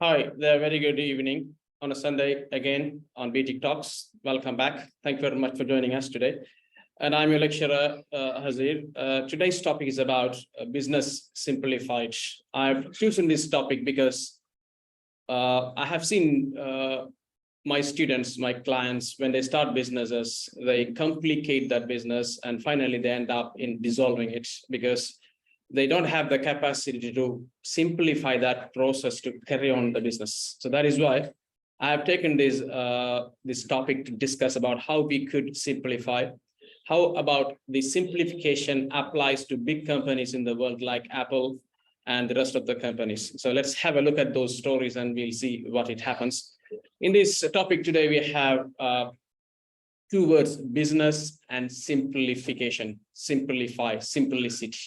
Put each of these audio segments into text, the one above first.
Hi, there. Very good evening on a Sunday again on BT Talks. Welcome back. Thank you very much for joining us today. And I'm your lecturer, Hazeer. Today's topic is about business simplified. I've chosen this topic because I have seen my students, my clients, when they start businesses, they complicate that business and finally they end up in dissolving it because they don't have the capacity to simplify that process to carry on the business. So that is why I have taken this topic to discuss about how we could simplify, how about the simplification applies to big companies in the world like Apple and the rest of the companies. So let's have a look at those stories and we'll see what it happens. In this topic today, we have two words, business and simplification, simplify, simplicity.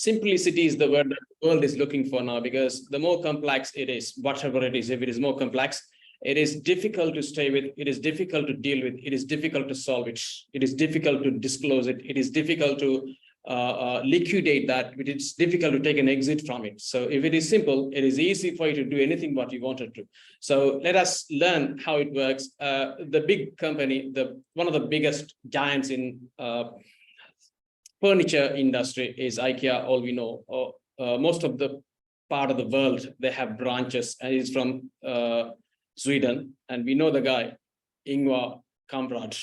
Simplicity is the word that the world is looking for now, because the more complex it is, whatever it is, if it is more complex, it is difficult to stay with, it is difficult to deal with, it is difficult to solve it, it is difficult to disclose it, it is difficult to liquidate that, it is difficult to take an exit from it. So if it is simple, it is easy for you to do anything what you wanted to. So let us learn how it works. The big company, one of the biggest giants in furniture industry is IKEA. All we know, most of the part of the world, they have branches, and he's from Sweden, and we know the guy, Ingvar Kamprad.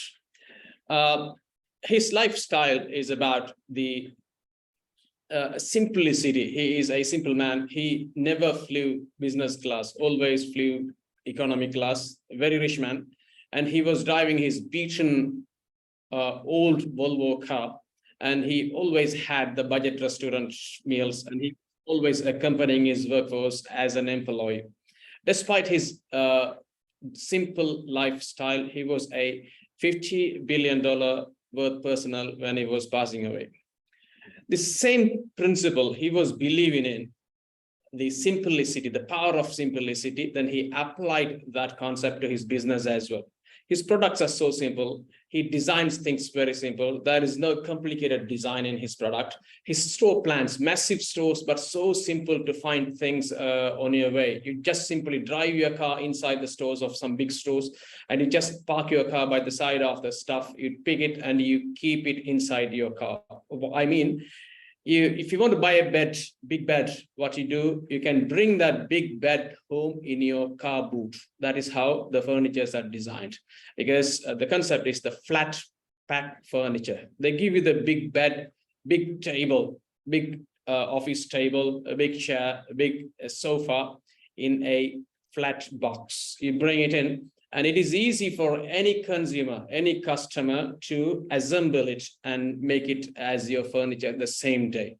His lifestyle is about the simplicity. He is a simple man. He never flew business class, always flew economy class, very rich man. And he was driving his beaten old Volvo car, and he always had the budget restaurant meals, and he always accompanying his workforce as an employee. Despite his simple lifestyle, he was a $50 billion worth personnel when he was passing away. The same principle he was believing in, the simplicity, the power of simplicity, then he applied that concept to his business as well. His products are so simple. He designs things very simple. There is no complicated design in his product. His store plans, massive stores, but so simple to find things on your way. You just simply drive your car inside the stores of some big stores, and you just park your car by the side of the stuff. You pick it and you keep it inside your car. I mean, if you want to buy a bed, big bed, what you do, you can bring that big bed home in your car boot. That is how the furnitures are designed, because the concept is the flat pack furniture. They give you the big bed, big table, big office table, a big chair, a big sofa in a flat box. You bring it in, and it is easy for any consumer, any customer to assemble it and make it as your furniture the same day.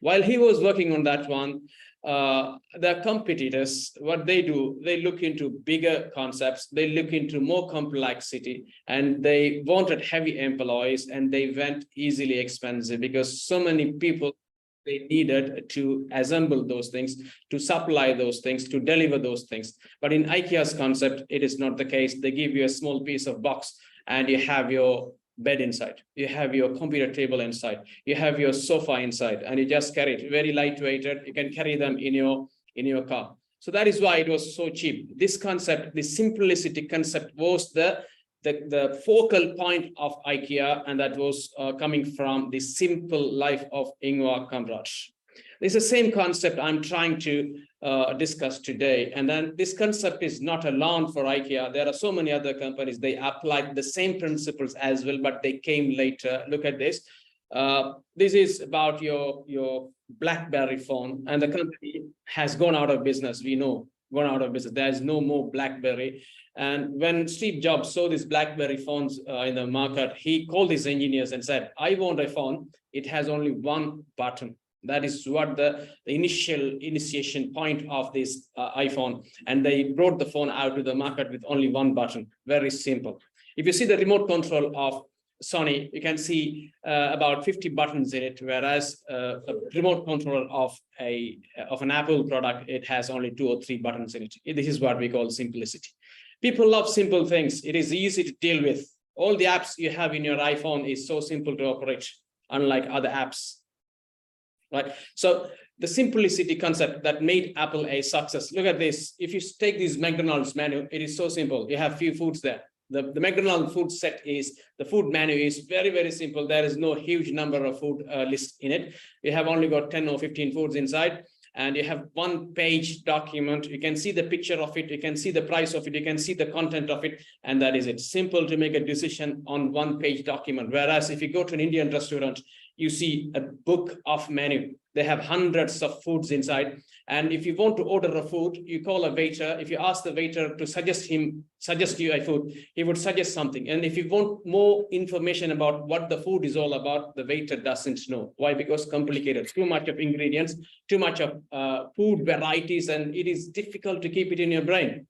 While he was working on that one, the competitors, what they do, they look into bigger concepts, they look into more complexity, and they wanted heavy employees, and they went easily expensive because so many people they needed to assemble those things, to supply those things, to deliver those things. But in IKEA's concept, it is not the case. They give you a small piece of box, and you have your bed inside, you have your computer table inside, you have your sofa inside, and you just carry it. Very lightweighted. You can carry them in your car. So that is why it was so cheap. This concept, the simplicity concept, was the focal point of IKEA, and that was coming from the simple life of Ingvar Kamprad. This is the same concept I'm trying to discuss today. And then this concept is not alone for IKEA. There are so many other companies, they applied the same principles as well, but they came later. Look at this. This is about your BlackBerry phone, and the company has gone out of business. We know, gone out of business. There is no more BlackBerry. And when Steve Jobs saw these BlackBerry phones in the market, he called his engineers and said, I want a phone. It has only one button. That is what the initiation point of this iPhone. And they brought the phone out to the market with only one button. Very simple. If you see the remote control of Sony, you can see about 50 buttons in it, whereas a remote control of an Apple product, it has only 2 or 3 buttons in it. This is what we call simplicity. People love simple things. It is easy to deal with. All the apps you have in your iPhone is so simple to operate, unlike other apps. right? So the simplicity concept that made Apple a success. Look at this. If you take this McDonald's menu, it is so simple. You have few foods there. The McDonald's food set is, the food menu is very, very simple. There is no huge number of food lists in it. You have only got 10 or 15 foods inside, and you have one-page document. You can see the picture of it. You can see the price of it. You can see the content of it. And that is it. Simple to make a decision on one-page document. Whereas if you go to an Indian restaurant, you see a book of menu. They have hundreds of foods inside. And if you want to order a food, you call a waiter. If you ask the waiter to suggest you a food, he would suggest something. And if you want more information about what the food is all about, the waiter doesn't know. Why? Because complicated, too much of ingredients, too much of food varieties, and it is difficult to keep it in your brain.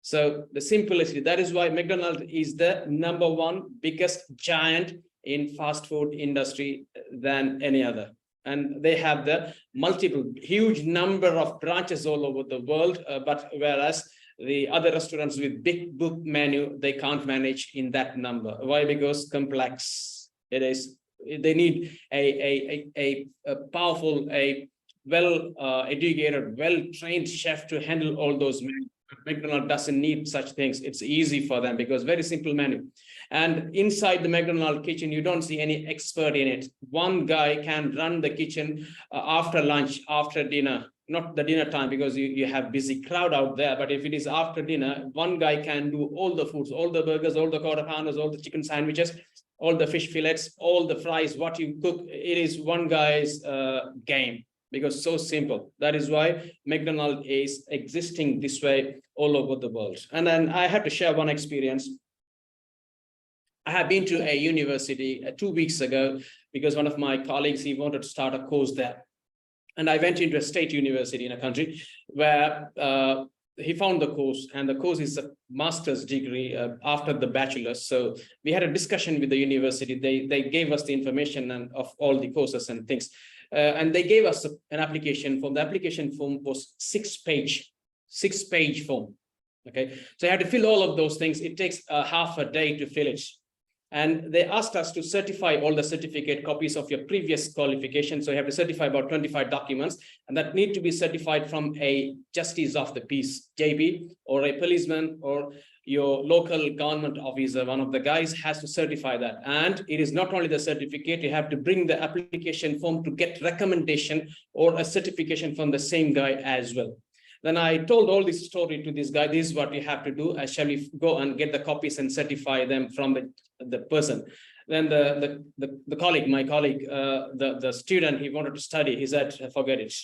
So the simplicity, that is why McDonald's is the #1 biggest giant in fast food industry than any other. And they have the multiple, huge number of branches all over the world. But whereas the other restaurants with big book menu, they can't manage in that number. Why? Because complex. It is. They need a powerful, a well-educated, well-trained chef to handle all those menus. McDonald's doesn't need such things. It's easy for them because very simple menu. And inside the McDonald's kitchen, you don't see any expert in it. One guy can run the kitchen after lunch, after dinner, not the dinner time because you have busy crowd out there. But if it is after dinner, one guy can do all the foods, all the burgers, all the quarter pounders, all the chicken sandwiches, all the fish fillets, all the fries, what you cook. It is one guy's game. Because so simple. That is why McDonald's is existing this way all over the world. And then I have to share one experience. I have been to a university 2 weeks ago because one of my colleagues, he wanted to start a course there. And I went into a state university in a country where he found the course, and the course is a master's degree after the bachelor's. So we had a discussion with the university. They gave us the information and of all the courses and things. And they gave us an application form. The application form was six-page form. Okay, so I had to fill all of those things. It takes half a day to fill it. And they asked us to certify all the certificate copies of your previous qualification. So you have to certify about 25 documents, and that need to be certified from a justice of the peace, JP, or a policeman, or your local government officer. One of the guys has to certify that. And it is not only the certificate, you have to bring the application form to get recommendation or a certification from the same guy as well. Then I told all this story to this guy. This is what you have to do. Shall we go and get the copies and certify them from the person? Then the colleague, my colleague, the student, he wanted to study. He said, forget it.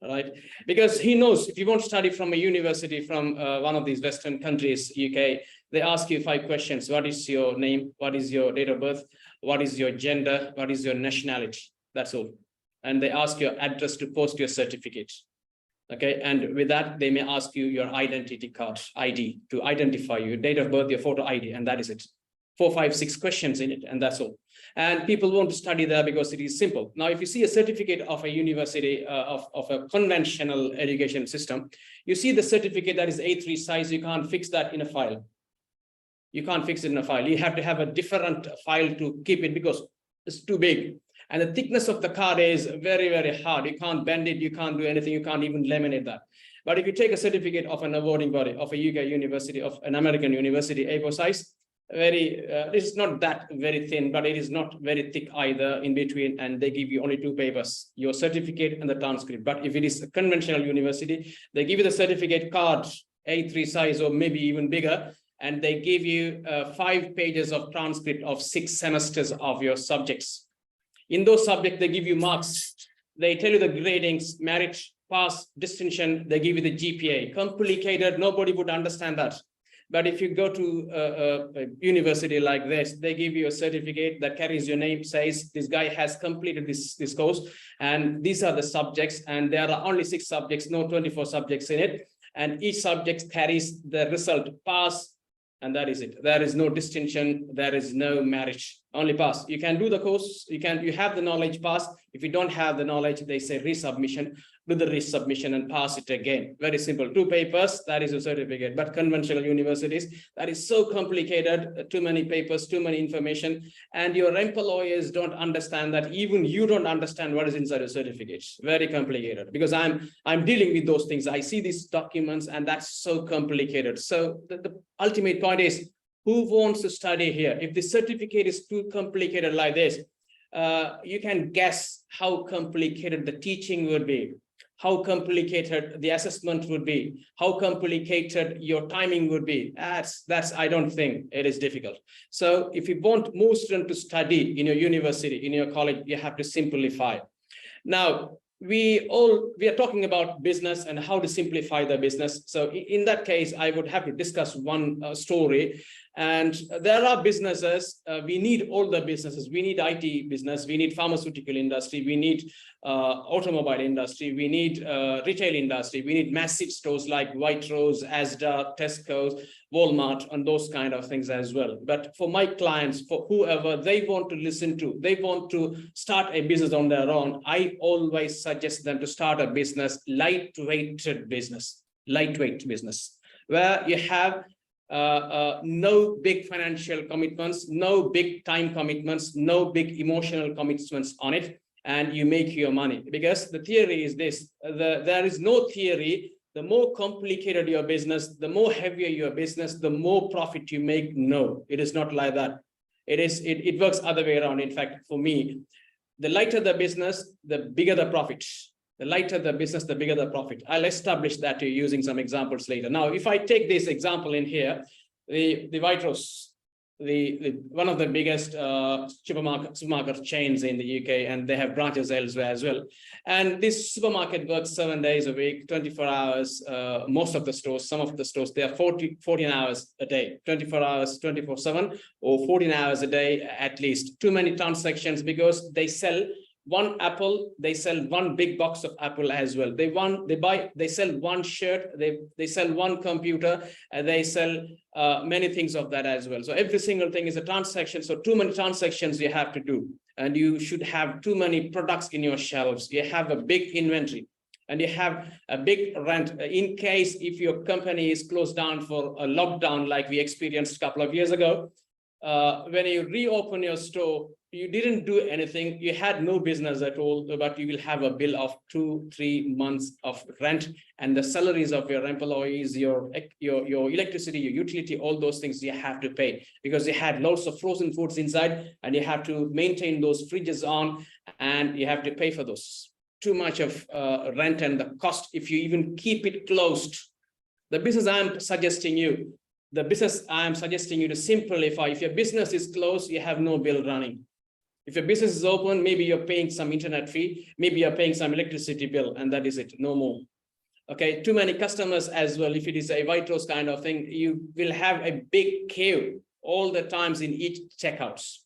Right? Because he knows if you want to study from a university from one of these Western countries, UK, they ask you 5 questions. What is your name? What is your date of birth? What is your gender? What is your nationality? That's all. And they ask your address to post your certificate. Okay, and with that, they may ask you your identity card, ID, to identify you, date of birth, your photo ID, and that is it. 4, 5, 6 questions in it, and that's all. And people want to study there because it is simple. Now, if you see a certificate of a university, of a conventional education system, you see the certificate that is A3 size, you can't fix that in a file. You can't fix it in a file. You have to have a different file to keep it because it's too big. And the thickness of the card is very, very hard. You can't bend it. You can't do anything. You can't even laminate that. But if you take a certificate of an awarding body, of a UK university, of an American university, A4 size, it's not that very thin, but it is not very thick either in between. And they give you only 2 papers, your certificate and the transcript. But if it is a conventional university, they give you the certificate card, A3 size, or maybe even bigger. And they give you 5 pages of transcript of 6 semesters of your subjects. In those subjects, they give you marks. They tell you the gradings, merit, pass, distinction. They give you the GPA. Complicated, nobody would understand that. But if you go to a university like this, they give you a certificate that carries your name, says this guy has completed this course, and these are the subjects, and there are only 6 subjects, no 24 subjects in it, and each subject carries the result, pass, and that is it. There is no distinction, there is no merit. only pass. You can do the course, you have the knowledge, pass. If you don't have the knowledge, they say resubmission, do the resubmission and pass it again. Very simple, 2 papers, that is a certificate. But conventional universities, that is so complicated, too many papers, too many information, and your employers don't understand that. Even you don't understand what is inside a certificate. Very complicated, because I'm dealing with those things. I see these documents and that's so complicated. So the ultimate point is, who wants to study here? If the certificate is too complicated like this, you can guess how complicated the teaching would be, how complicated the assessment would be, how complicated your timing would be. That's I don't think it is difficult. So if you want more students to study in your university, in your college, you have to simplify. Now, we are talking about business and how to simplify the business. So in that case, I would have to discuss one story. And there are businesses, we need all the businesses. We need IT business, we need pharmaceutical industry, we need automobile industry, we need retail industry, we need massive stores like White Rose, Asda, Tesco's, Walmart, and those kind of things as well. But for my clients, for whoever they want to listen to, they want to start a business on their own, I always suggest them to start a business, lightweight business, where you have no big financial commitments, no big time commitments, no big emotional commitments on it, and you make your money. Because the theory is this, there is no theory, the more complicated your business, the more heavier your business, the more profit you make. No, it is not like that. It works other way around. In fact, for me, the lighter the business, the bigger the profit. The lighter the business, the bigger the profit. I'll establish that to you using some examples later. Now, if I take this example in here, the White Rose, one of the biggest supermarket chains in the UK, and they have branches elsewhere as well. And this supermarket works 7 days a week, 24 hours. Most of the stores, some of the stores, they are 14 hours a day, 24 hours, 24/7, or 14 hours a day at least. Too many transactions, because they sell one apple, they sell one big box of apple as well. They sell one shirt, they sell one computer, and they sell many things of that as well. So every single thing is a transaction. So too many transactions you have to do, and you should have too many products in your shelves. You have a big inventory, and you have a big rent in case if your company is closed down for a lockdown like we experienced a couple of years ago. When you reopen your store, you didn't do anything, you had no business at all, but you will have a bill of 2-3 months of rent, and the salaries of your employees, your electricity, your utility, all those things you have to pay, because you had lots of frozen foods inside, and you have to maintain those fridges on, and you have to pay for those. Too much of rent and the cost if you even keep it closed. The business I'm suggesting you to simplify. If your business is closed, you have no bill running. If your business is open, maybe you're paying some internet fee, maybe you're paying some electricity bill, and that is it, no more. Okay, too many customers as well. If it is a White Rose kind of thing, you will have a big queue all the times in each checkouts.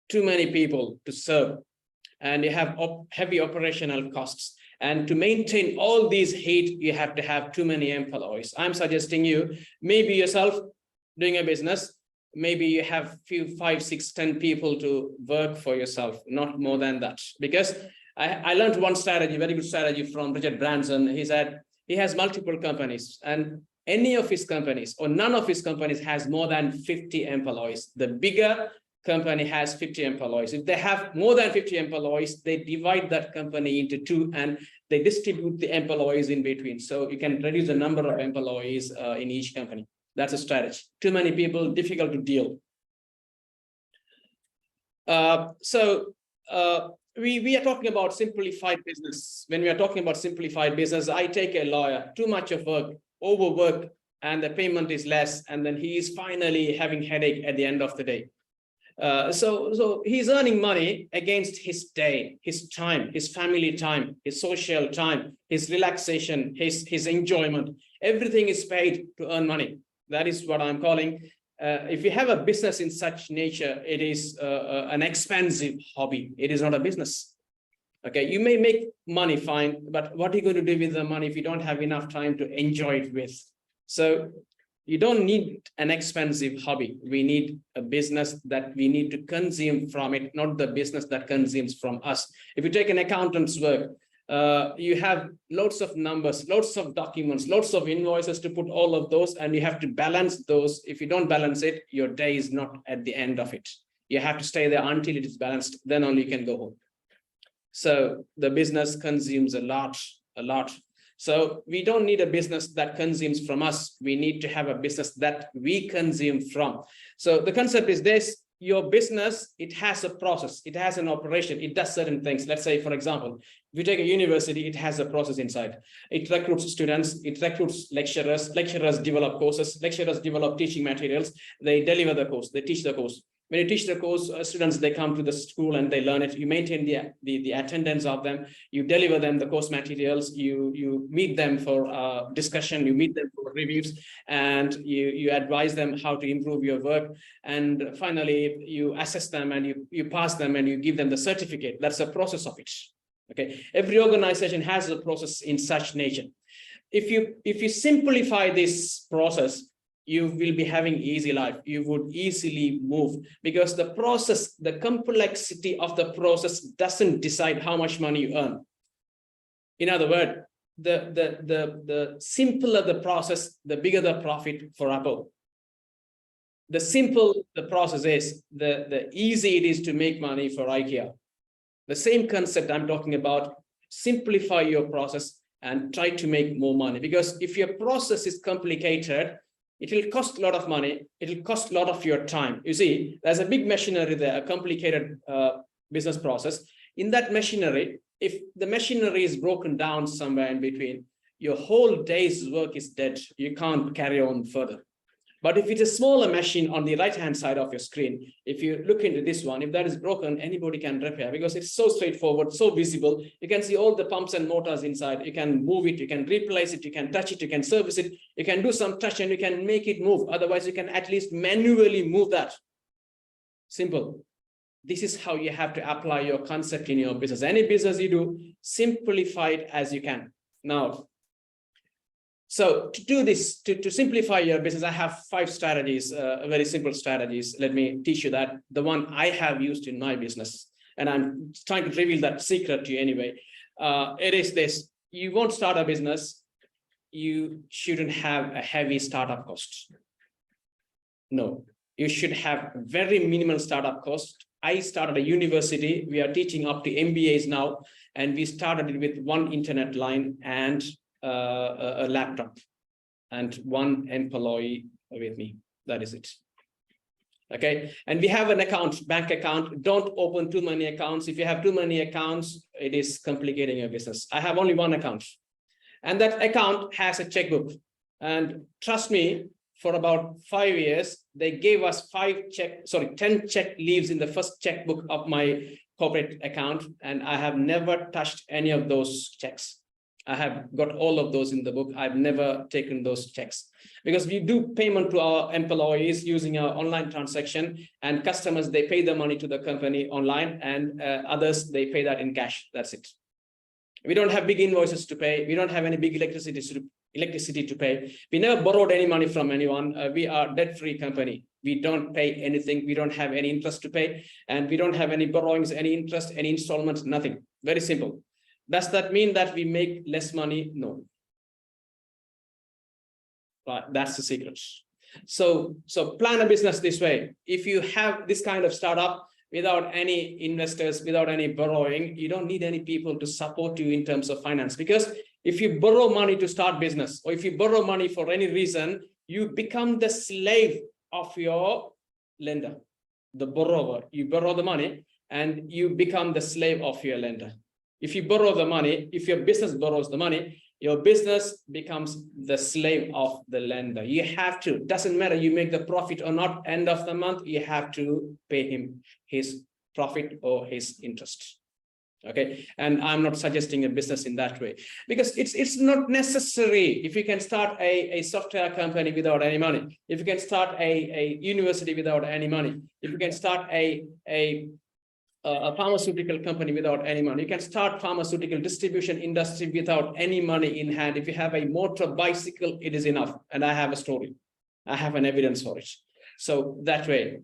Too many people to serve, and you have heavy operational costs. And to maintain all these heat, you have to have too many employees. I'm suggesting you, maybe yourself doing a business, maybe you have 5, 6, 10 people to work for yourself, not more than that. Because I learned one strategy, very good strategy from Richard Branson. He said he has multiple companies, and any of his companies or none of his companies has more than 50 employees. The bigger company has 50 employees. If they have more than 50 employees, they divide that company into 2 and they distribute the employees in between. So you can reduce the number of employees in each company. That's a strategy. Too many people, difficult to deal. We are talking about simplified business. When we are talking about simplified business, I take a lawyer, too much of work, overwork, and the payment is less, and then he is finally having headache at the end of the day. So he's earning money against his day, his time, his family time, his social time, his relaxation, his enjoyment. Everything is paid to earn money. That is what I'm calling. If you have a business in such nature, it is an expensive hobby. It is not a business. Okay, you may make money, fine, but what are you going to do with the money if you don't have enough time to enjoy it with? So You don't need an expensive hobby. We need a business that we need to consume from it, not the business that consumes from us. If you take an accountant's work, you have lots of numbers, lots of documents, lots of invoices to put all of those, and you have to balance those. If you don't balance it, your day is not at the end of it. You have to stay there until it is balanced, then only you can go home. So the business consumes a lot. So we don't need a business that consumes from us. We need to have a business that we consume from. So the concept is this: your business, it has a process, it has an operation, it does certain things. Let's say, for example, if you take a university, it has a process inside. It recruits students, it recruits lecturers, lecturers develop courses, lecturers develop teaching materials, they deliver the course, they teach the course. When you teach the course, students, they come to the school and they learn it. You maintain the attendance of them. You deliver them the course materials. You meet them for discussion. You meet them for reviews, and you advise them how to improve your work. And finally, you assess them and you pass them and you give them the certificate. That's a process of it. Okay. Every organization has a process in such nature. If you simplify this process, you will be having easy life. You would easily move, because the process, the complexity of the process doesn't decide how much money you earn. In other words, the simpler the process, the bigger the profit for Apple. The simple the process is, the easy it is to make money for IKEA. The same concept I'm talking about: simplify your process and try to make more money. Because if your process is complicated, it will cost a lot of money. It will cost a lot of your time. You see, there's a big machinery there, a complicated business process. In that machinery, if the machinery is broken down somewhere in between, your whole day's work is dead. You can't carry on further. But if it's a smaller machine on the right-hand side of your screen, if you look into this one, if that is broken, anybody can repair, because it's so straightforward, so visible. You can see all the pumps and motors inside. You can move it, you can replace it, you can touch it, you can service it, you can do some touch and you can make it move. Otherwise, you can at least manually move that. Simple. This is how you have to apply your concept in your business. Any business you do, simplify it as you can. Now, so to do this, to simplify your business, I have 5 strategies, very simple strategies. Let me teach you that. The one I have used in my business, and I'm trying to reveal that secret to you anyway. It is this: you won't start a business, you shouldn't have a heavy startup cost. No, you should have very minimal startup cost. I started a university. We are teaching up to MBAs now, and we started it with one internet line and a laptop and one employee with me. That is it. Okay. And we have an account, bank account. Don't open too many accounts. If you have too many accounts, it is complicating your business. I have only one account, and that account has a checkbook. And trust me, for about 5 years, they gave us 10 check leaves in the first checkbook of my corporate account. And I have never touched any of those checks. I have got all of those in the book. I've never taken those checks, because we do payment to our employees using our online transaction, and customers, they pay the money to the company online, and others, they pay that in cash. That's it. We don't have big invoices to pay. We don't have any big electricity to pay. We never borrowed any money from anyone. We are debt-free company. We don't pay anything. We don't have any interest to pay, and we don't have any borrowings, any interest, any installments, nothing. Very simple. Does that mean that we make less money? No. But that's the secret. So plan a business this way. If you have this kind of startup without any investors, without any borrowing, you don't need any people to support you in terms of finance. Because if you borrow money to start business, or if you borrow money for any reason, you become the slave of your lender, the borrower. You borrow the money and you become the slave of your lender. If you borrow the money, if your business borrows the money, your business becomes the slave of the lender. You have to, doesn't matter you make the profit or not, end of the month, you have to pay him his profit or his interest. Okay. And I'm not suggesting a business in that way, because it's not necessary. If you can start a software company without any money, if you can start a university without any money, if you can start a pharmaceutical company without any money. You can start pharmaceutical distribution industry without any money in hand. If you have a motor bicycle, it is enough. And I have a story. I have an evidence for it. So that way,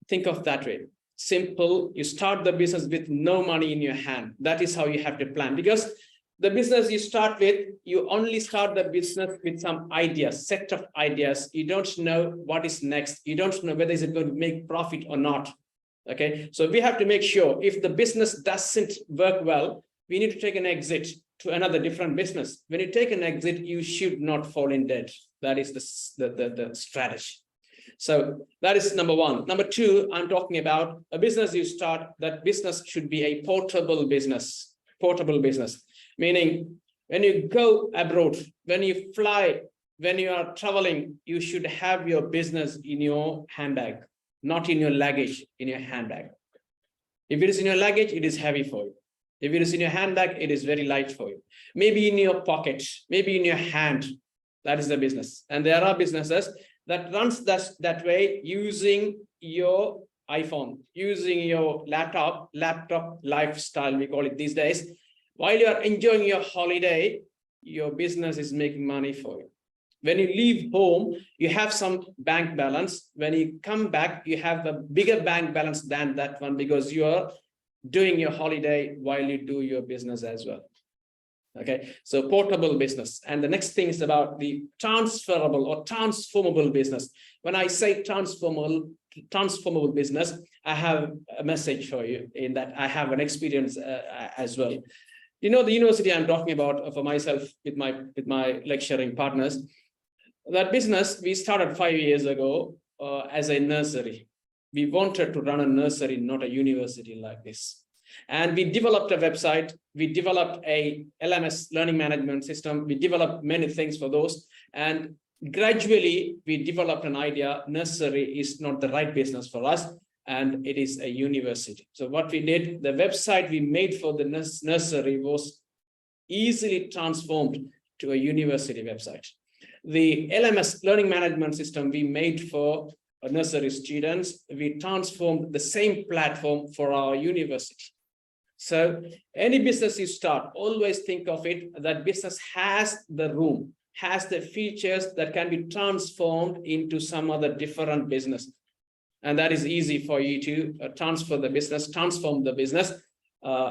think of that way. Simple, you start the business with no money in your hand. That is how you have to plan, because the business you start with, you only start the business with some ideas, set of ideas. You don't know what is next. You don't know whether it's going to make profit or not. Okay, so we have to make sure if the business doesn't work well, we need to take an exit to another different business. When you take an exit, you should not fall in debt. That is the strategy. So that is number one. Number two, I'm talking about a business you start, that business should be a portable business. Portable business, meaning when you go abroad, when you fly, when you are traveling, you should have your business in your handbag, not in your luggage, in your handbag. If it is in your luggage, it is heavy for you. If it is in your handbag, it is very light for you. Maybe in your pocket, maybe in your hand. That is the business. And there are businesses that runs that way, using your iPhone, using your laptop lifestyle, we call it these days. While you are enjoying your holiday, your business is making money for you. When you leave home, you have some bank balance. When you come back, you have a bigger bank balance than that one, because you are doing your holiday while you do your business as well. Okay, so portable business. And the next thing is about the transferable or transformable business. When I say transformable business, I have a message for you in that I have an experience as well. You know, the university I'm talking about for myself with my lecturing partners, that business we started 5 years ago as a nursery. We wanted to run a nursery, not a university like this. And we developed a website, we developed a LMS, learning management system, we developed many things for those. And gradually we developed an idea, nursery is not the right business for us, and it is a university. So what we did, the website we made for the nursery was easily transformed to a university website. The LMS, learning management system we made for nursery students, we transformed the same platform for our university. So any business you start, always think of it, that business has the room, has the features that can be transformed into some other different business. And that is easy for you to transform the business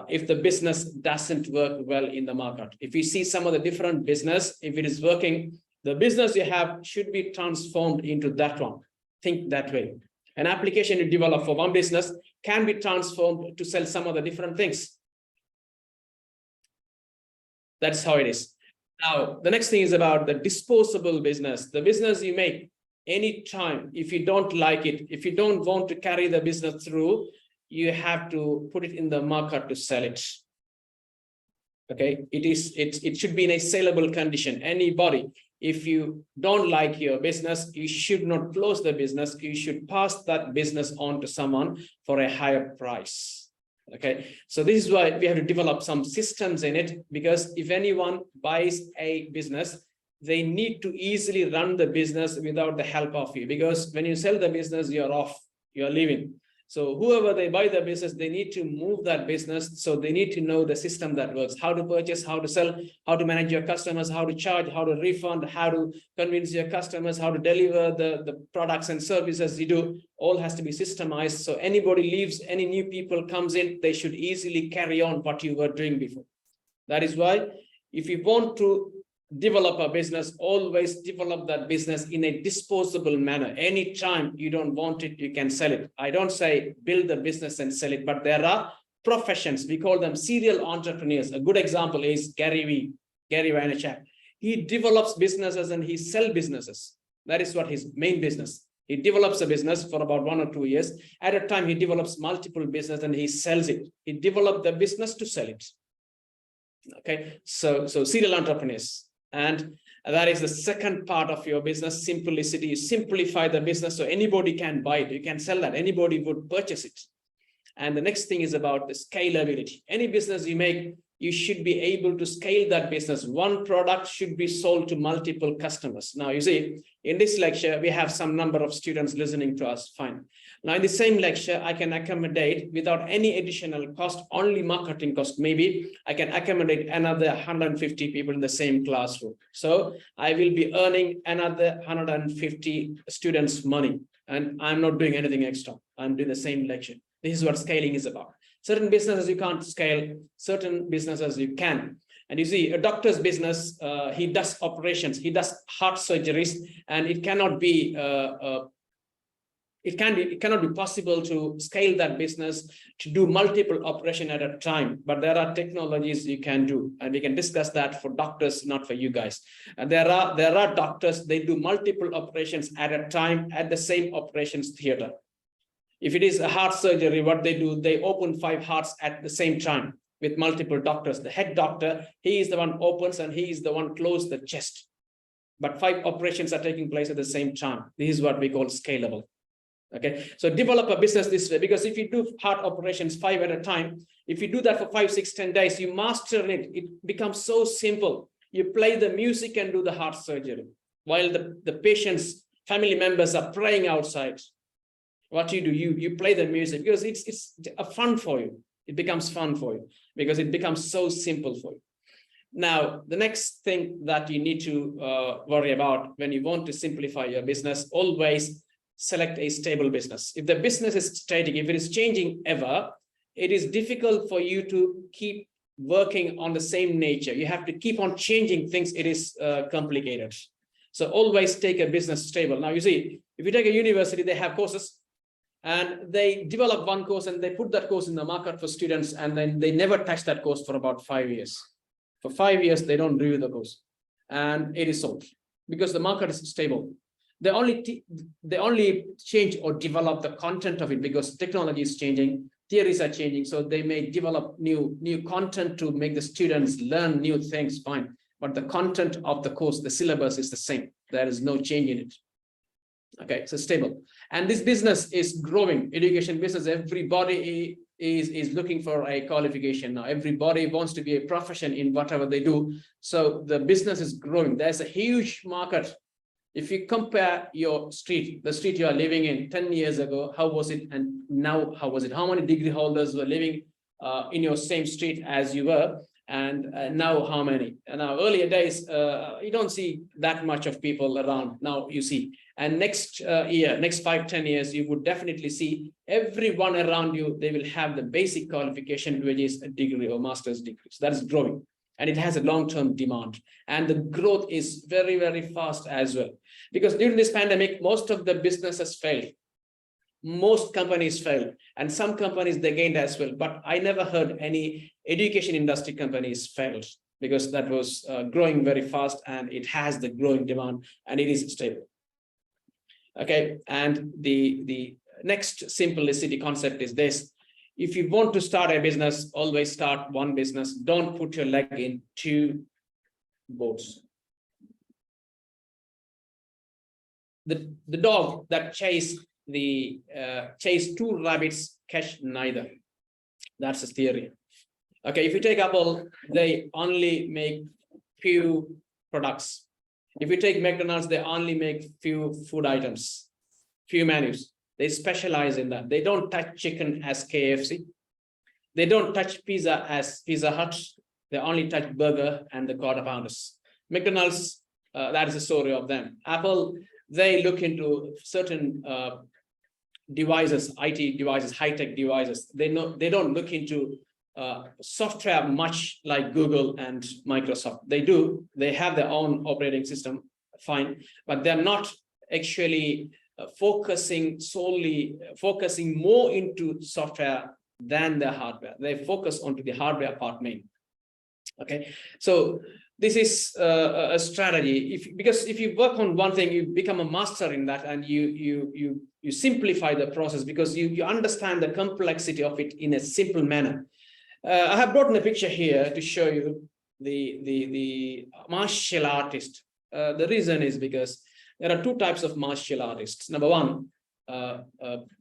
if the business doesn't work well in the market. If you see some of the different business, if it is working, the business you have should be transformed into that one. Think that way. An application you develop for one business can be transformed to sell some of the different things. That's how it is. Now, the next thing is about the disposable business. The business you make anytime, if you don't like it, if you don't want to carry the business through, you have to put it in the market to sell it. Okay, it should be in a saleable condition. Anybody, if you don't like your business, you should not close the business. You should pass that business on to someone for a higher price. Okay, so this is why we have to develop some systems in it, because if anyone buys a business, they need to easily run the business without the help of you, because when you sell the business, you're off, you're leaving. So whoever they buy the business, they need to move that business. So they need to know the system that works, how to purchase, how to sell, how to manage your customers, how to charge, how to refund, how to convince your customers, how to deliver the products and services you do, all has to be systemized. So anybody leaves, any new people comes in, they should easily carry on what you were doing before. That is why if you want to develop a business, always develop that business in a disposable manner. Anytime you don't want it, you can sell it. I don't say build the business and sell it, but there are professions. We call them serial entrepreneurs. A good example is Gary Vaynerchuk. He develops businesses and he sells businesses. That is what his main business. He develops a business for about 1 or 2 years. At a time, he develops multiple businesses and he sells it. He developed the business to sell it. Okay, so serial entrepreneurs. And that is the second part of your business, simplicity. You simplify the business so anybody can buy it. You can sell that. Anybody would purchase it. And the next thing is about the scalability. Any business you make, you should be able to scale that business. One product should be sold to multiple customers. Now, you see, in this lecture, we have some number of students listening to us, fine. Now, in the same lecture, I can accommodate without any additional cost, only marketing cost. Maybe I can accommodate another 150 people in the same classroom. So I will be earning another 150 students money, and I'm not doing anything extra. I'm doing the same lecture. This is what scaling is about. Certain businesses you can't scale, certain businesses you can. And you see, a doctor's business, he does operations, he does heart surgeries, and it cannot be it cannot be possible to scale that business to do multiple operations at a time. But there are technologies you can do, and we can discuss that for doctors, not for you guys. And there are doctors, they do multiple operations at a time at the same operations theater. If it is a heart surgery, what they do, they open 5 hearts at the same time with multiple doctors. The head doctor, he is the one opens and he is the one closes the chest. But 5 operations are taking place at the same time. This is what we call scalable. Okay, so develop a business this way, because if you do heart operations 5 at a time, if you do that for 5, 6, 10 days, you master it. It becomes so simple. You play the music and do the heart surgery while the patient's family members are praying outside. What you do, you play the music, because it's a fun for you. It becomes fun for you because it becomes so simple for you. Now, the next thing that you need to worry about when you want to simplify your business, always select a stable business. If the business is static, if it is changing ever, it is difficult for you to keep working on the same nature. You have to keep on changing things. It is complicated. So always take a business stable. Now, you see, if you take a university, they have courses, and they develop one course and they put that course in the market for students, and then they never touch that course for about 5 years. For 5 years, they don't review the course, and it is sold because the market is stable. They only change or develop the content of it because technology is changing, theories are changing, so they may develop new content to make the students learn new things, fine. But the content of the course, the syllabus is the same. There is no change in it. Okay, so stable. And this business is growing. Education business, everybody is looking for a qualification now. Everybody wants to be a profession in whatever they do. So the business is growing. There's a huge market. If you compare your street, the street you are living in 10 years ago, how was it? And now, how was it? How many degree holders were living in your same street as you were? And now how many? And now earlier days, you don't see that much of people around. Now you see. And next year, next 5, 10 years, you would definitely see everyone around you, they will have the basic qualification, which is a degree or master's degree. So that is growing. And it has a long-term demand. And the growth is very, very fast as well. Because during this pandemic, most of the businesses failed. Most companies failed. And some companies, they gained as well. But I never heard any education industry companies failed, because that was growing very fast, and it has the growing demand, and it is stable. Okay, and the next simplicity concept is this. If you want to start a business, always start one business. Don't put your leg in 2 boats. The dog that chased 2 rabbits catch neither. That's a theory. Okay, if you take Apple, they only make few products. If you take McDonald's, they only make few food items, few menus. They specialize in that. They don't touch chicken as KFC. They don't touch pizza as Pizza Hut. They only touch burger and the quarter pounders. McDonald's, that is the story of them. Apple, they look into certain devices, IT devices, high-tech devices. They don't look into software much like Google and Microsoft. They have their own operating system, fine, but they're not actually focusing more into software than the hardware. They focus onto the hardware part main. Okay, so this is a strategy. Because if you work on one thing, you become a master in that, and you simplify the process because you understand the complexity of it in a simple manner. I have brought in a picture here to show you the martial artist. The reason is because there are 2 types of martial artists. Number 1,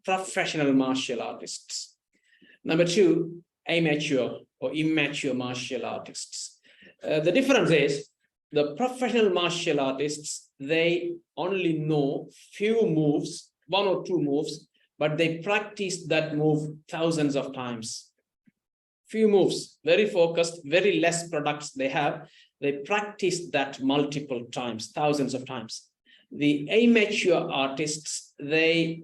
professional martial artists. Number 2, amateur or immature martial artists. The difference is the professional martial artists, they only know few moves, 1 or 2 moves, but they practice that move thousands of times. Few moves, very focused, very less products they have. They practice that multiple times, thousands of times. The amateur artists, they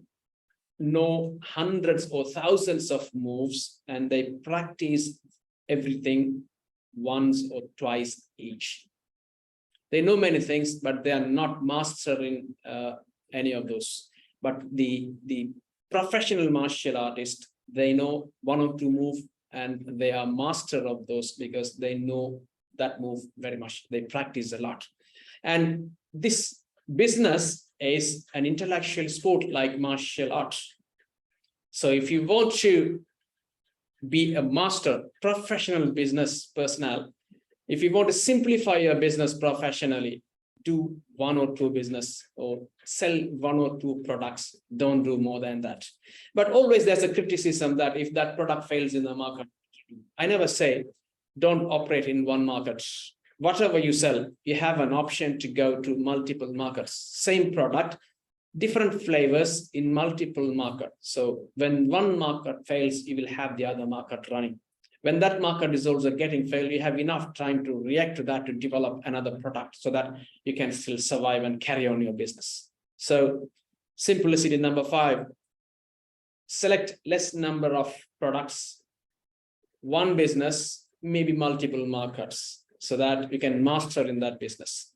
know hundreds or thousands of moves and they practice everything once or twice each. They know many things, but they are not mastering any of those. But the professional martial artist, they know 1 or 2 moves and they are master of those because they know that move very much. They practice a lot. And this business is an intellectual sport like martial arts. So if you want to be a master, professional business personnel, if you want to simplify your business professionally, do 1 or 2 business or sell 1 or 2 products. Don't do more than that. But always there's a criticism that if that product fails in the market, I never say don't operate in one market. Whatever you sell, you have an option to go to multiple markets. Same product, different flavors in multiple markets. So when one market fails, you will have the other market running. When that market is also getting failed, you have enough time to react to that to develop another product so that you can still survive and carry on your business. So simplicity number 5, select less number of products, 1 business, maybe multiple markets, so that you can master in that business.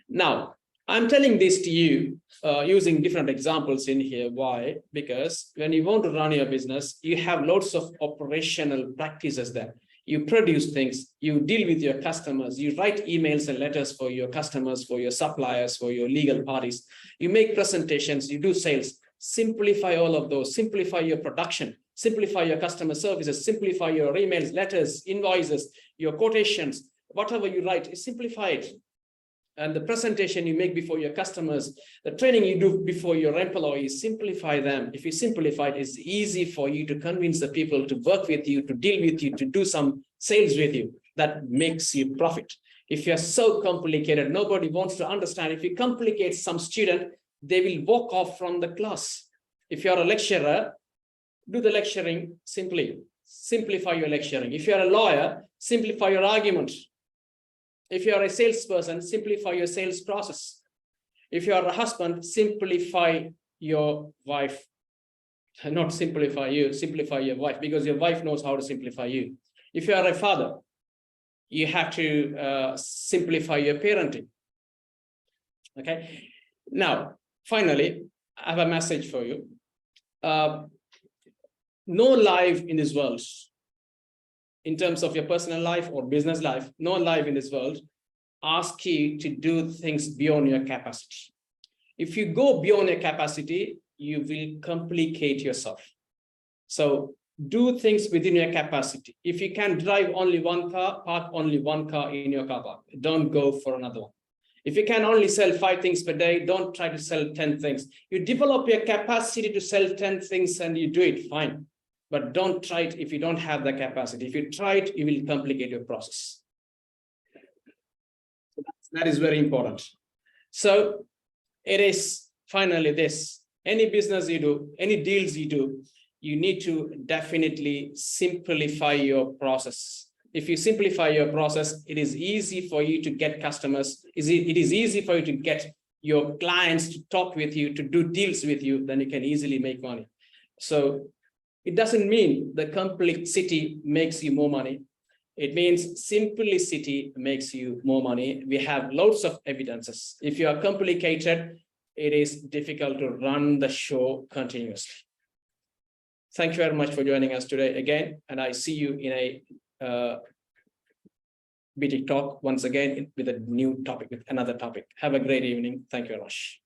Now, I'm telling this to you using different examples in here. Why? Because when you want to run your business, you have lots of operational practices there. You produce things, you deal with your customers, you write emails and letters for your customers, for your suppliers, for your legal parties. You make presentations, you do sales. Simplify all of those. Simplify your production. Simplify your customer services. Simplify your emails, letters, invoices, your quotations. Whatever you write, simplify it. And the presentation you make before your customers, the training you do before your employees, simplify them. If you simplify it, it's easy for you to convince the people to work with you, to deal with you, to do some sales with you. That makes you profit. If you're so complicated, nobody wants to understand. If you complicate some student, they will walk off from the class. If you're a lecturer, do the lecturing simply. Simplify your lecturing. If you're a lawyer, simplify your argument. If you are a salesperson, simplify your sales process. If you are a husband, simplify your wife. Not simplify you, simplify your wife, because your wife knows how to simplify you. If you are a father, you have to simplify your parenting. Okay. Now, finally, I have a message for you. No life in this world, in terms of your personal life or business life, no life in this world asks you to do things beyond your capacity. If you go beyond your capacity, you will complicate yourself. So do things within your capacity. If you can drive only 1 car, park only 1 car in your car park. Don't go for another one. If you can only sell 5 things per day, don't try to sell 10 things. You develop your capacity to sell 10 things and you do it, fine. But don't try it if you don't have the capacity. If you try it, you will complicate your process. So that is very important. So it is finally this. Any business you do, any deals you do, you need to definitely simplify your process. If you simplify your process, it is easy for you to get customers. It is easy for you to get your clients to talk with you, to do deals with you, then you can easily make money. So it doesn't mean the complexity makes you more money. It means simplicity makes you more money. We have lots of evidences. If you are complicated, it is difficult to run the show continuously. Thank you very much for joining us today again. And I see you in a BT talk once again with a new topic, with another topic. Have a great evening. Thank you very much.